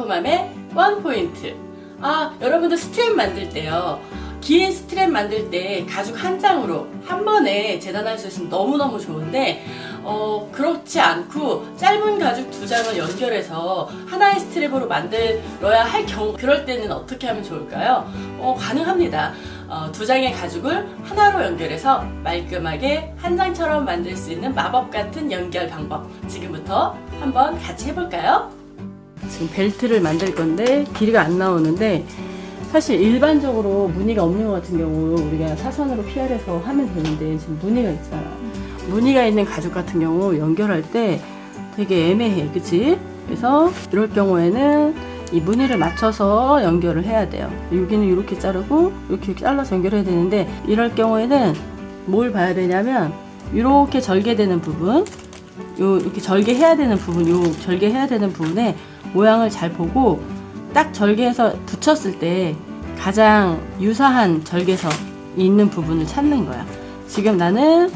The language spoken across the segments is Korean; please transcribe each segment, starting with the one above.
원컴함의 원포인트. 여러분들 스트랩 만들 때요, 긴 스트랩 만들 때 가죽 한 장으로 한 번에 재단할 수 있으면 너무너무 좋은데, 그렇지 않고 짧은 가죽 두 장을 연결해서 하나의 스트랩으로 만들어야 할 경우, 그럴 때는 어떻게 하면 좋을까요? 가능합니다. 두 장의 가죽을 하나로 연결해서 말끔하게 한 장처럼 만들 수 있는 마법 같은 연결 방법, 지금부터 한번 같이 해볼까요? 지금 벨트를 만들 건데 길이가 안 나오는데, 사실 일반적으로 무늬가 없는 것 같은 경우 우리가 사선으로 PR해서 하면 되는데, 지금 무늬가 있잖아. 무늬가 있는 가죽 같은 경우 연결할 때 되게 애매해, 그치? 그래서 이럴 경우에는 이 무늬를 맞춰서 연결을 해야 돼요. 여기는 이렇게 자르고 이렇게 잘라서 연결해야 되는데, 이럴 경우에는 뭘 봐야 되냐면, 이렇게 절개되는 부분, 이렇게 절개해야 되는 부분, 절개해야 되는 부분에 모양을 잘 보고 딱 절개해서 붙였을 때 가장 유사한 절개선이 있는 부분을 찾는 거야. 지금 나는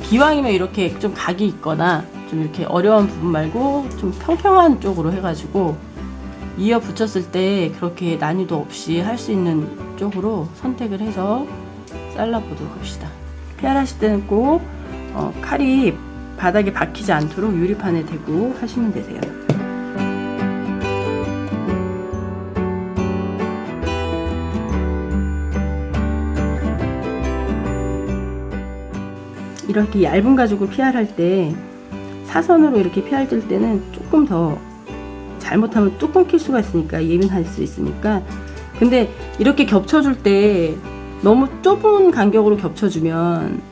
기왕이면 이렇게 좀 각이 있거나 좀 이렇게 어려운 부분 말고 좀 평평한 쪽으로 해가지고 이어 붙였을 때 그렇게 난이도 없이 할 수 있는 쪽으로 선택을 해서 잘라보도록 합시다. PR 하실 때는 꼭 칼이 바닥에 박히지 않도록 유리판에 대고 하시면 되세요. 이렇게 얇은 가죽을 PR 할 때, 사선으로 이렇게 PR 뜰 때는 조금 더 잘못하면 뚝 끊길 수가 있으니까, 예민할 수 있으니까. 근데 이렇게 겹쳐줄 때 너무 좁은 간격으로 겹쳐주면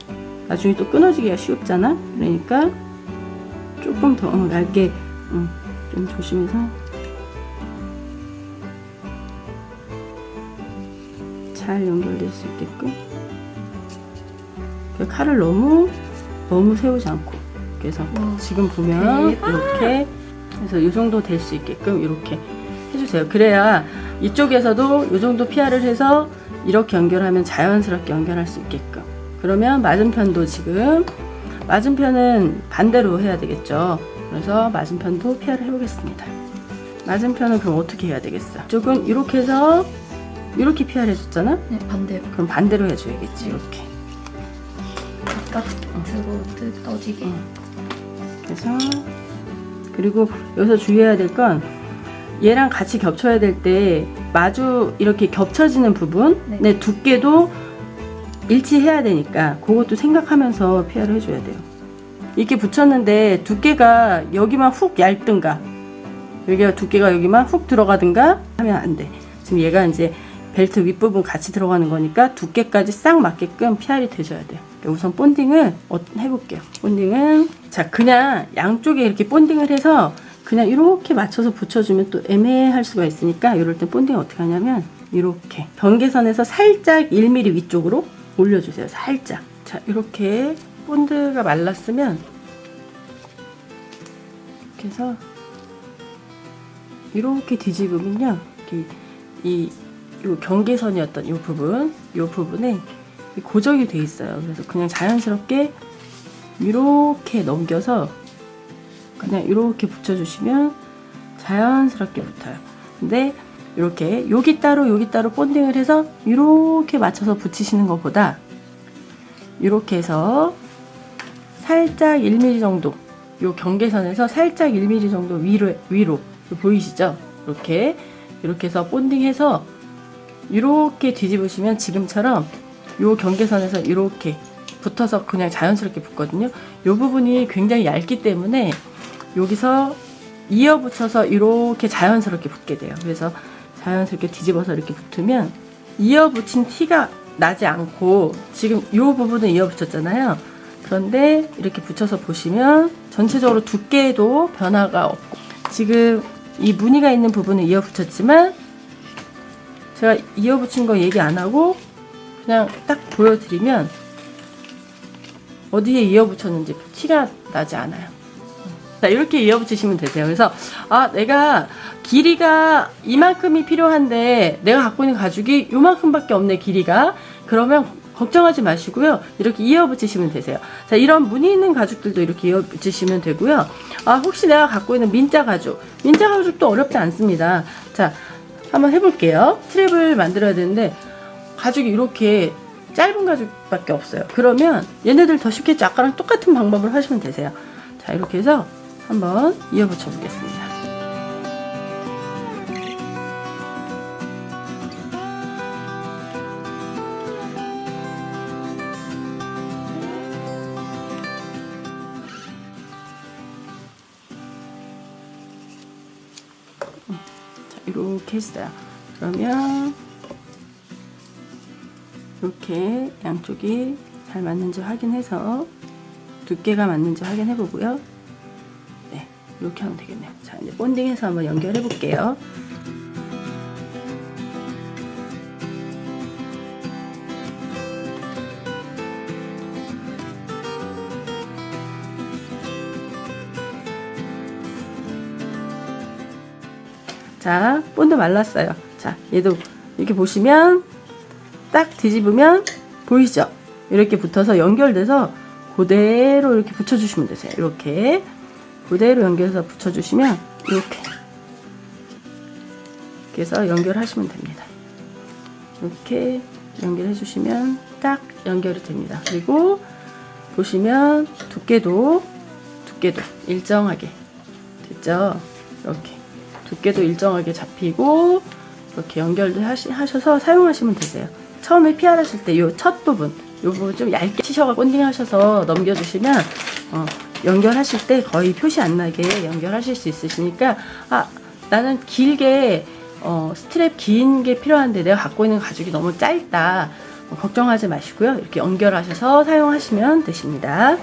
나중에 또 끊어지기가 쉽잖아. 그러니까 조금 더 얇게, 좀 조심해서 잘 연결될 수 있게끔. 칼을 너무 세우지 않고, 그래서 지금 보면 이렇게 해서 이 정도 될 수 있게끔 이렇게 해주세요. 그래야 이쪽에서도 이 정도 PR을 해서 이렇게 연결하면 자연스럽게 연결할 수 있게끔. 그러면 맞은편도, 지금 맞은편은 반대로 해야 되겠죠. 그래서 맞은편도 PR을 해보겠습니다. 맞은편은 그럼 어떻게 해야 되겠어? 이쪽은 이렇게 해서 이렇게 PR 해줬잖아? 네, 반대로. 그럼 반대로 해줘야겠지. 이렇게. 바깥으로 뜯어지게. 그래서, 그리고 여기서 주의해야 될 건, 얘랑 같이 겹쳐야 될 때 마주 이렇게 겹쳐지는 부분의 두께도 일치해야 되니까 그것도 생각하면서 PR을 해줘야 돼요. 이렇게 붙였는데 두께가 여기만 훅 얇든가, 여기가 두께가 여기만 훅 들어가든가 하면 안 돼. 지금 얘가 이제 벨트 윗부분 같이 들어가는 거니까 두께까지 싹 맞게끔 PR이 돼줘야 돼요. 우선 본딩을 해볼게요. 본딩은, 자, 그냥 양쪽에 이렇게 본딩을 해서 그냥 이렇게 맞춰서 붙여주면 또 애매할 수가 있으니까, 이럴 때 본딩을 어떻게 하냐면 이렇게 경계선에서 살짝 1mm 위쪽으로 올려주세요. 살짝. 자, 이렇게 본드가 말랐으면 이렇게 해서 이렇게 뒤집으면요, 이 경계선이었던 이 부분에 고정이 돼 있어요. 그래서 그냥 자연스럽게 이렇게 넘겨서 그냥 이렇게 붙여주시면 자연스럽게 붙어요. 근데 이렇게 여기 따로 본딩을 해서 이렇게 맞춰서 붙이시는 것보다 이렇게 해서 살짝 1mm 정도, 요 경계선에서 살짝 1mm 정도 위로 보이시죠? 이렇게 해서 본딩해서 이렇게 뒤집으시면 지금처럼 요 경계선에서 이렇게 붙어서 그냥 자연스럽게 붙거든요. 요 부분이 굉장히 얇기 때문에 여기서 이어 붙여서 이렇게 자연스럽게 붙게 돼요. 그래서 자연스럽게 뒤집어서 이렇게 붙으면 이어 붙인 티가 나지 않고, 지금 요 부분은 이어 붙였잖아요. 그런데 이렇게 붙여서 보시면 전체적으로 두께에도 변화가 없고, 지금 이 무늬가 있는 부분은 이어 붙였지만 제가 이어 붙인 거 얘기 안 하고 그냥 딱 보여드리면 어디에 이어 붙였는지 티가 나지 않아요. 자, 이렇게 이어 붙이시면 되세요. 그래서 내가 길이가 이만큼이 필요한데 내가 갖고 있는 가죽이 요만큼밖에 없네, 길이가. 그러면 걱정하지 마시고요. 이렇게 이어 붙이시면 되세요. 자, 이런 무늬 있는 가죽들도 이렇게 이어 붙이시면 되고요. 혹시 내가 갖고 있는 민자 가죽도 어렵지 않습니다. 자, 한번 해볼게요. 스트랩을 만들어야 되는데 가죽이 이렇게 짧은 가죽밖에 없어요. 그러면 얘네들 더 쉽게 아까랑 똑같은 방법으로 하시면 되세요. 자, 이렇게 해서 한번 이어 붙여 보겠습니다. 이렇게 했어요. 그러면 이렇게 양쪽이 잘 맞는지 확인해서 두께가 맞는지 확인해 보고요. 네, 이렇게 하면 되겠네요. 자, 이제 본딩해서 한번 연결해 볼게요. 자, 본드 말랐어요. 자, 얘도 이렇게 보시면 딱 뒤집으면 보이시죠? 이렇게 붙어서 연결돼서 그대로 이렇게 붙여주시면 되세요. 이렇게 그대로 연결해서 붙여주시면 이렇게 해서 연결하시면 됩니다. 이렇게 연결해 주시면 딱 연결이 됩니다. 그리고 보시면 두께도 일정하게 됐죠? 이렇게 두께도 일정하게 잡히고 이렇게 연결도 하셔서 사용하시면 되세요. 처음에 PR 하실 때 이 첫 부분, 이 부분 좀 얇게 치셔서 본딩 하셔서 넘겨주시면 연결하실 때 거의 표시 안 나게 연결하실 수 있으시니까 나는 길게 스트랩 긴 게 필요한데 내가 갖고 있는 가죽이 너무 짧다 걱정하지 마시고요. 이렇게 연결하셔서 사용하시면 되십니다.